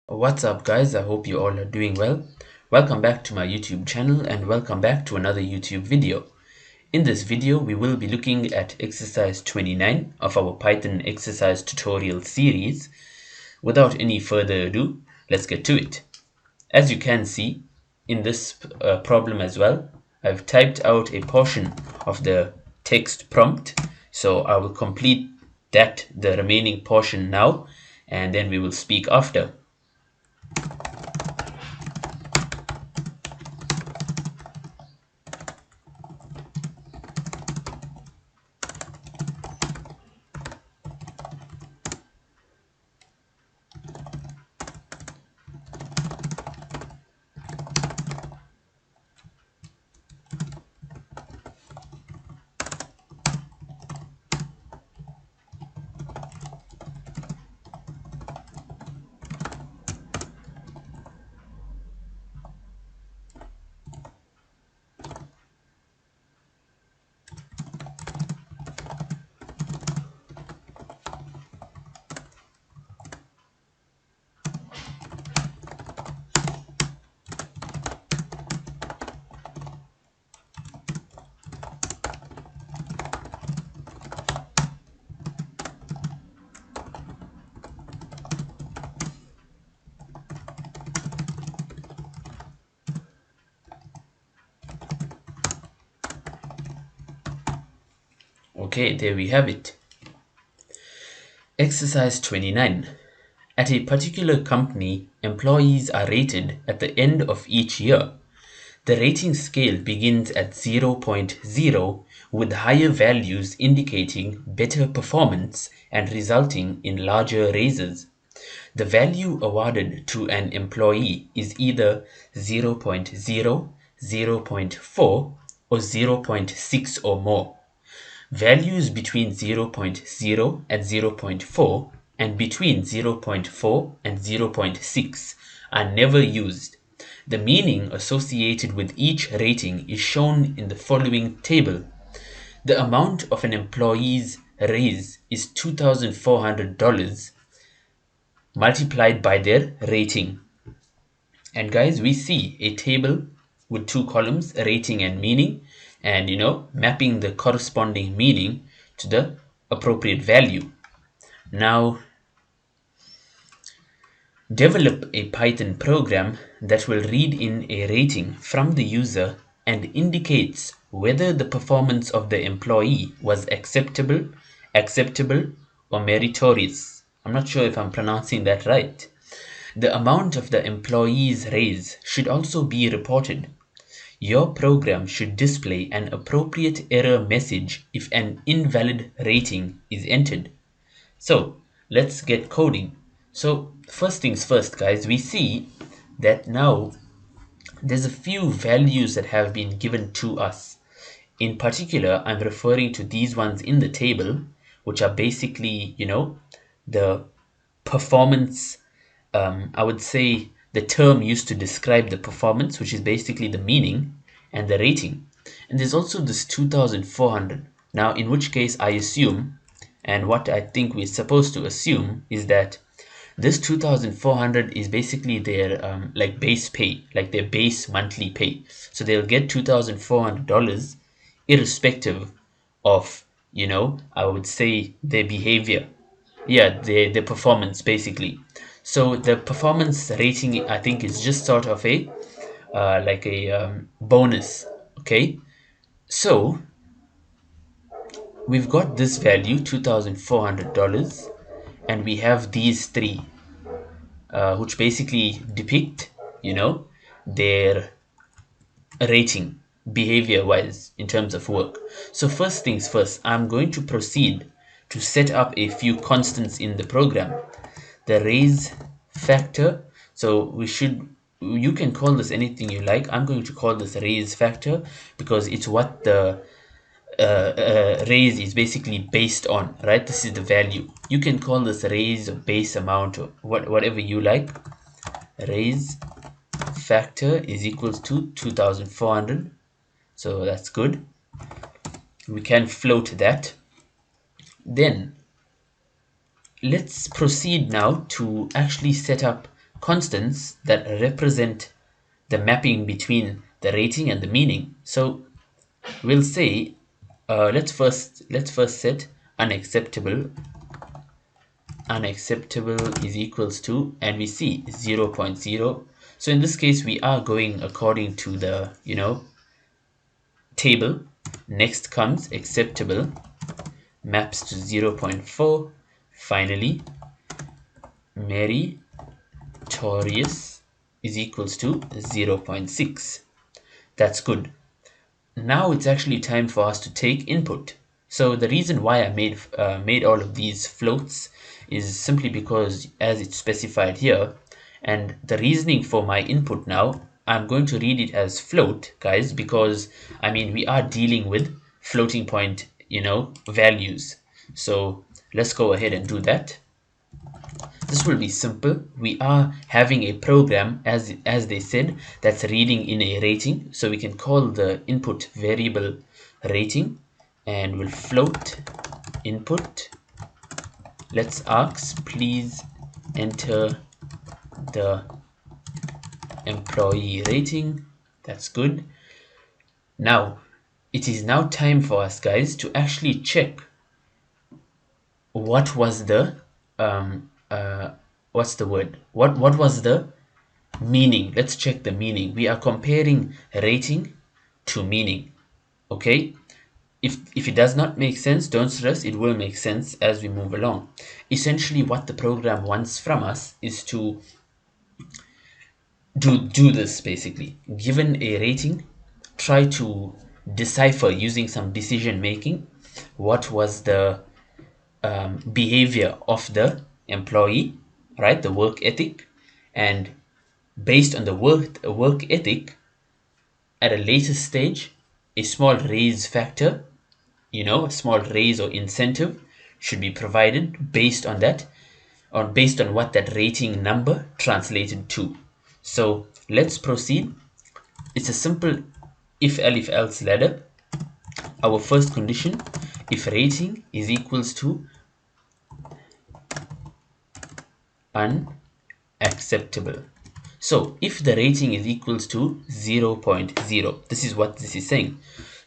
What's up, guys? I hope you all are doing well. Welcome back to my YouTube channel and welcome back to another YouTube video. In this video, we will be looking at exercise 29 of our Python exercise tutorial series. Without any further ado, let's get to it. As you can see in this problem as well, I've typed out a portion of the text prompt. So I will complete the remaining portion now, and then we will speak after. Okay, there we have it. Exercise 29. At a particular company, employees are rated at the end of each year. The rating scale begins at zero point 0, with higher values indicating better performance and resulting in larger raises. The value awarded to an employee is either zero point 0, zero point 0.4, or zero point 0.6 or more. Values between zero point 0 and zero point 0.4 and between zero point 0.4 and zero point 0.6 are never used. The meaning associated with each rating is shown in the following table. The amount of an employee's raise is $2,400 multiplied by their rating. And guys, we see a table with two columns, rating and meaning, and mapping the corresponding meaning to the appropriate value. Now, develop a Python program that will read in a rating from the user and indicates whether the performance of the employee was acceptable, or meritorious. I'm not sure if I'm pronouncing that right. The amount of the employee's raise should also be reported. Your program should display an appropriate error message if an invalid rating is entered. So let's get coding. So first things first, guys, we see that now there's a few values that have been given to us. In particular, I'm referring to these ones in the table, which are basically, the performance. I would say the term used to describe the performance, which is basically the meaning, and the rating. And there's also this 2400. Now, in which case I assume, and what I think we're supposed to assume is that this 2400 is basically their like base pay, like their base monthly pay. So they'll get $2,400 irrespective of, I would say their behavior. Yeah, their performance basically. So the performance rating, I think, is just sort of a like a bonus. Okay, so we've got this value $2,400, and we have these three, which basically depict, their rating behavior wise in terms of work. So first things first, I'm going to proceed to set up a few constants in the program. The raise factor, so you can call this anything you like. I'm going to call this raise factor because it's what the raise is basically based on, right? This is the value. You can call this raise or base amount or whatever you like. Raise factor is equals to 2400, so that's good. We can float that. Then let's proceed now to actually set up constants that represent the mapping between the rating and the meaning. So we'll say, let's first set unacceptable. Unacceptable is equals to, and we see 0, 0.0. So in this case, we are going according to the table. Next comes acceptable, maps to 0, 0.4. Finally, meritorious is equals to 0, 0.6. That's good. Now it's actually time for us to take input. So the reason why I made all of these floats is simply because, as it's specified here, and the reasoning for my input now, I'm going to read it as float, guys, because I mean we are dealing with floating point, values. So let's go ahead and do that. This will be simple. We are having a program, as they said, that's reading in a rating. So we can call the input variable rating, and we'll float input. Let's ask, please enter the employee rating. That's good. Now, it is now time for us, guys, to actually check what was the what's the word? What was the meaning. Let's check the meaning. We are comparing rating to meaning. Okay? If it does not make sense, don't stress, it will make sense as we move along. Essentially, what the program wants from us is to do this basically. Given a rating, try to decipher using some decision making what was the behavior of the employee, right? The work ethic, and based on the work ethic, at a later stage, a small raise factor, a small raise or incentive should be provided based on that, or based on what that rating number translated to. So let's proceed. It's a simple if else ladder. Our first condition, if rating is equals to unacceptable. So if the rating is equals to 0, 0.0, this is what this is saying.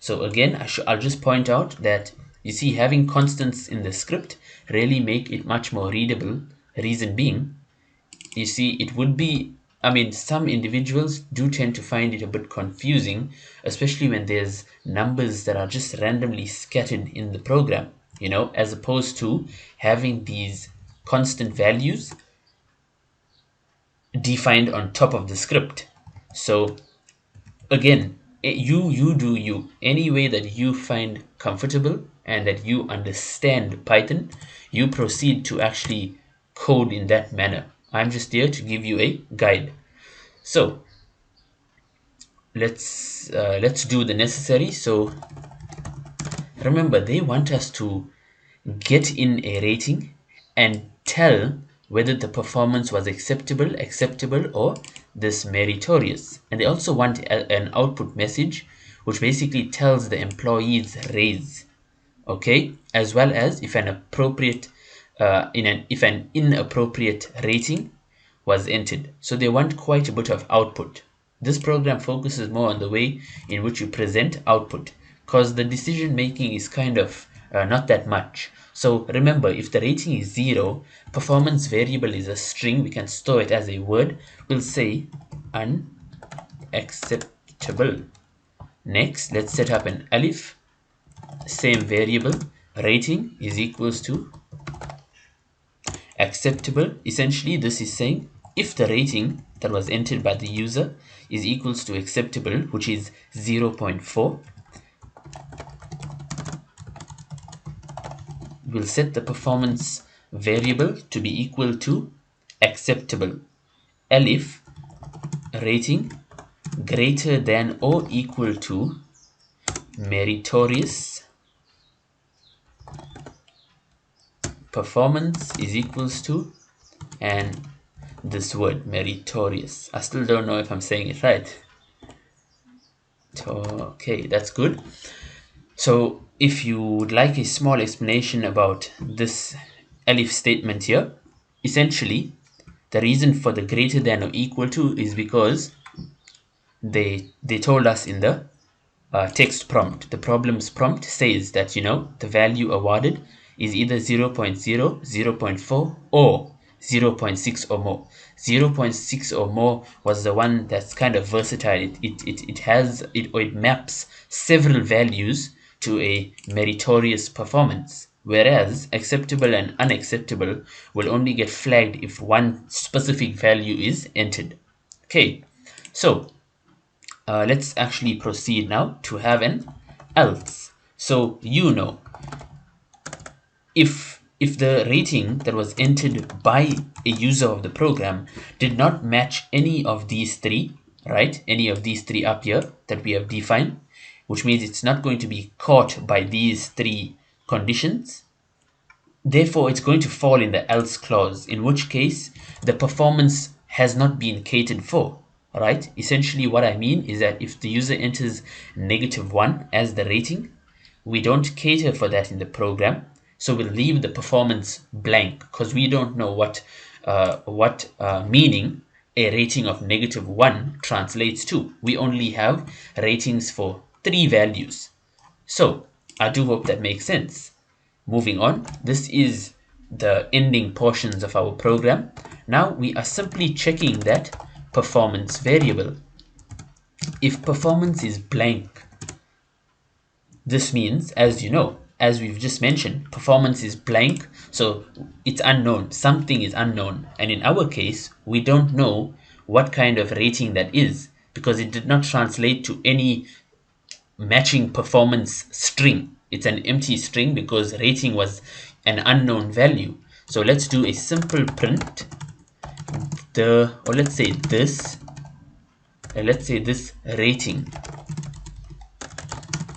So again, I'll just point out that you see having constants in the script really make it much more readable. Reason being, you see it would be, I mean, some individuals do tend to find it a bit confusing, especially when there's numbers that are just randomly scattered in the program, as opposed to having these constant values defined on top of the script. So again, you do you any way that you find comfortable and that you understand Python, you proceed to actually code in that manner. I'm just here to give you a guide. So let's do the necessary. So remember, they want us to get in a rating and tell whether the performance was acceptable, or this meritorious. And they also want an output message, which basically tells the employee's raise, okay, as well as if an appropriate, if an inappropriate rating was entered. So they want quite a bit of output. This program focuses more on the way in which you present output, because the decision making is kind of not that much. So remember, if the rating is 0, performance variable is a string, we can store it as a word. We'll say unacceptable. Next, let's set up an alif, same variable, rating is equals to acceptable. Essentially, this is saying if the rating that was entered by the user is equals to acceptable, which is 0, 0.4, we'll set the performance variable to be equal to acceptable. Elif rating greater than or equal to meritorious, performance is equals to, and this word meritorious. I still don't know if I'm saying it right. Okay, that's good. So if you would like a small explanation about this elif statement here, essentially The reason for the greater than or equal to is because they told us in the text prompt. The problem's prompt says that, the value awarded is either zero point 0.0, 0.4, or zero point 0.6 or more. Zero point 0.6 or more was the one that's kind of versatile. It maps several values to a meritorious performance, whereas acceptable and unacceptable will only get flagged if one specific value is entered. Okay, so let's actually proceed now to have an else. So if the rating that was entered by a user of the program did not match any of these three, right? Any of these three up here that we have defined, which means it's not going to be caught by these three conditions. Therefore, it's going to fall in the else clause, in which case the performance has not been catered for, right? Essentially, what I mean is that if the user enters -1 as the rating, we don't cater for that in the program. So we'll leave the performance blank because we don't know what meaning a rating of -1 translates to. We only have ratings for three values. So I do hope that makes sense. Moving on, this is the ending portions of our program. Now we are simply checking that performance variable. If performance is blank, this means, as you know, as we've just mentioned, performance is blank, so it's unknown. Something is unknown. And in our case, we don't know what kind of rating that is because it did not translate to any matching performance string. It's an empty string because rating was an unknown value. So let's do a simple print or let's say this rating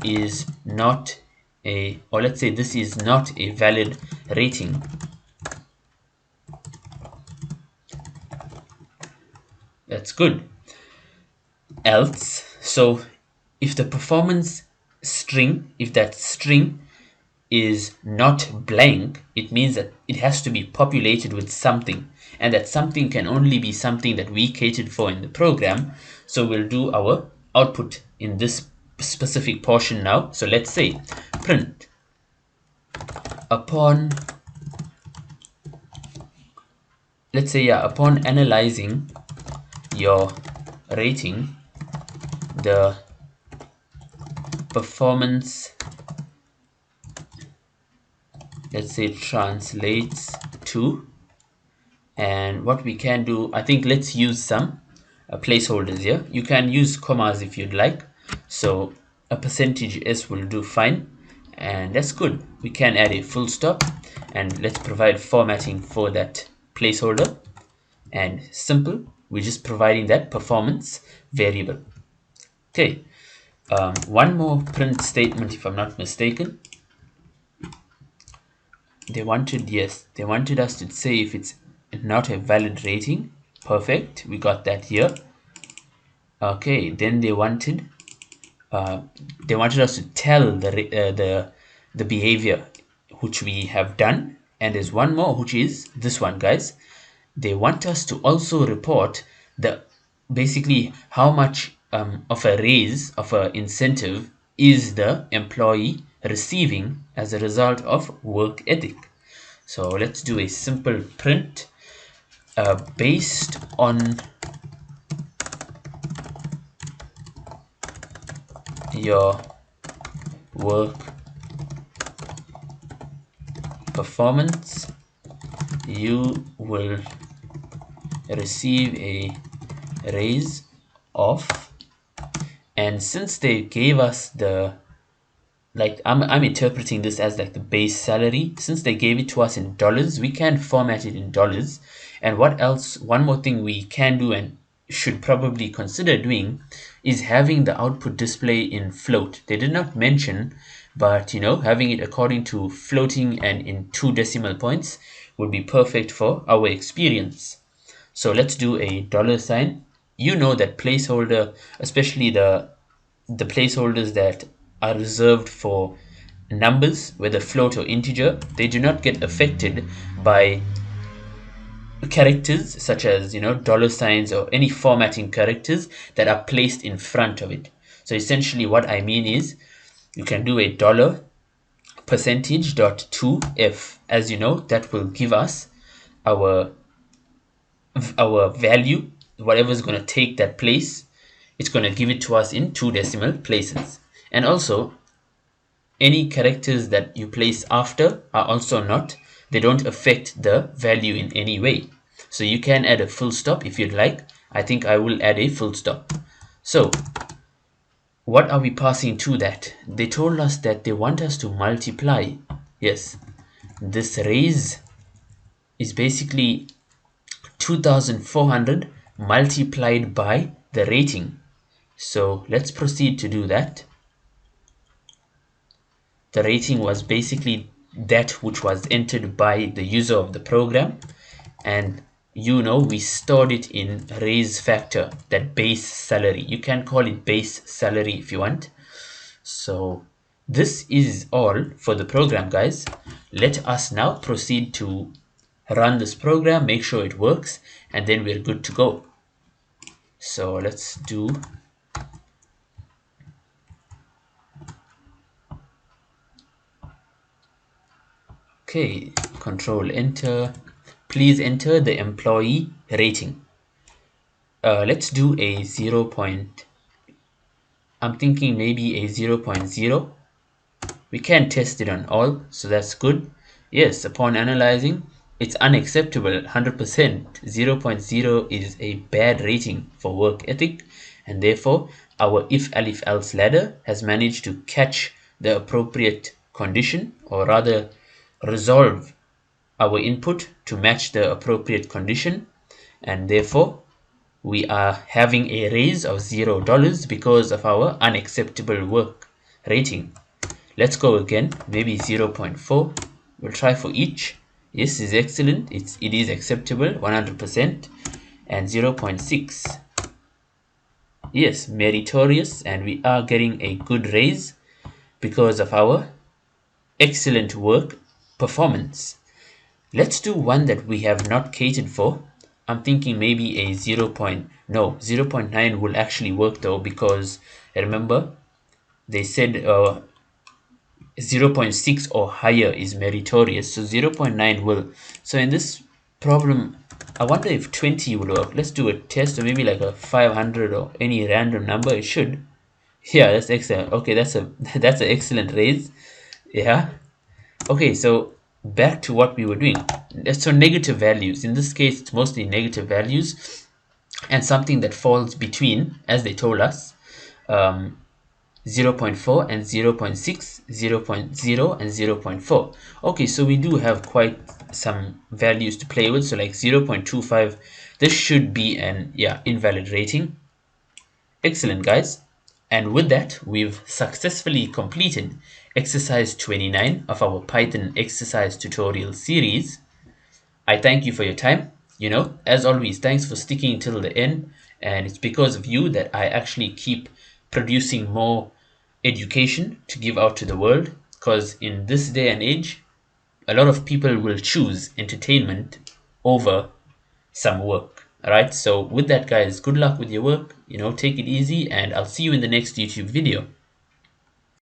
is not or let's say this is not a valid rating. That's good. Else, so if the performance string, if that string is not blank, it means that it has to be populated with something, and that something can only be something that we catered for in the program. So we'll do our output in this specific portion now. So let's say print upon upon analyzing your rating, the performance, let's say, translates to, and what we can do, I think let's use some placeholders here. You can use commas if you'd like. So a percentage s will do fine, and that's good. We can add a full stop, and let's provide formatting for that placeholder. And simple, we're just providing that performance variable. Okay, one more print statement if I'm not mistaken. They wanted us to say if it's not a valid rating. Perfect, we got that here. Okay, then they wanted us to tell the behavior, which we have done. And there's one more, which is this one, guys. They want us to also report basically how much of a raise, of an incentive, is the employee receiving as a result of work ethic. So let's do a simple print based on your work performance, you will receive a raise of, and since they gave us the, like, I'm interpreting this as like the base salary. Since they gave it to us in dollars, we can format it in dollars. And what else, one more thing we can do and should probably consider doing is having the output display in float. They did not mention, but having it according to floating and in 2 decimal points would be perfect for our experience. So let's do a $sign. That placeholder, especially the placeholders that are reserved for numbers, whether float or integer, they do not get affected by characters such as dollar signs or any formatting characters that are placed in front of it. So essentially what I mean is you can do a dollar percentage dot 2f, as you know, that will give us our value, whatever is going to take that place. It's going to give it to us in 2 decimal places. And also any characters that you place after are also not, they don't affect the value in any way. So you can add a full stop if you'd like. I think I will add a full stop. So what are we passing to that? They told us that they want us to multiply. Yes, this raise is basically 2400 multiplied by the rating. So let's proceed to do that. The rating was basically that which was entered by the user of the program, and we stored it in raise factor, that base salary. You can call it base salary if you want. So this is all for the program, guys. Let us now proceed to run this program, make sure it works, and then we're good to go. So let's do okay, control enter. Please enter the employee rating. Let's do a 0. I'm thinking maybe a 0.0. We can test it on all, so that's good. Yes, upon analyzing, it's unacceptable. 100%. 0.0 is a bad rating for work ethic, and therefore our if alif else ladder has managed to catch the appropriate condition, or rather resolve our input to match the appropriate condition, and therefore we are having a raise of $0 because of our unacceptable work rating. Let's go again, maybe 0.4. We'll try for each. Yes, is excellent. It is acceptable, 100%. And 0.6. Yes, meritorious, and we are getting a good raise because of our excellent work performance. Let's do one that we have not catered for. I'm thinking maybe a 0.9 will actually work though, because remember they said 0.6 or higher is meritorious, so 0.9 will. So in this problem, I wonder if 20 will work. Let's do a test, or maybe like a 500 or any random number. It should. Yeah, that's excellent. Okay, that's a that's an excellent raise. Yeah. Okay, so back to what we were doing. So negative values. In this case, it's mostly negative values and something that falls between, as they told us, 0.4 and 0.6, 0.0 and 0.4. Okay, so we do have quite some values to play with. So like 0.25, this should be an invalid rating. Excellent, guys. And with that, we've successfully completed exercise 29 of our Python exercise tutorial series. I thank you for your time. As always, thanks for sticking till the end. And it's because of you that I actually keep producing more education to give out to the world. Because in this day and age, a lot of people will choose entertainment over some work. All right. So with that, guys, good luck with your work. Take it easy, and I'll see you in the next YouTube video.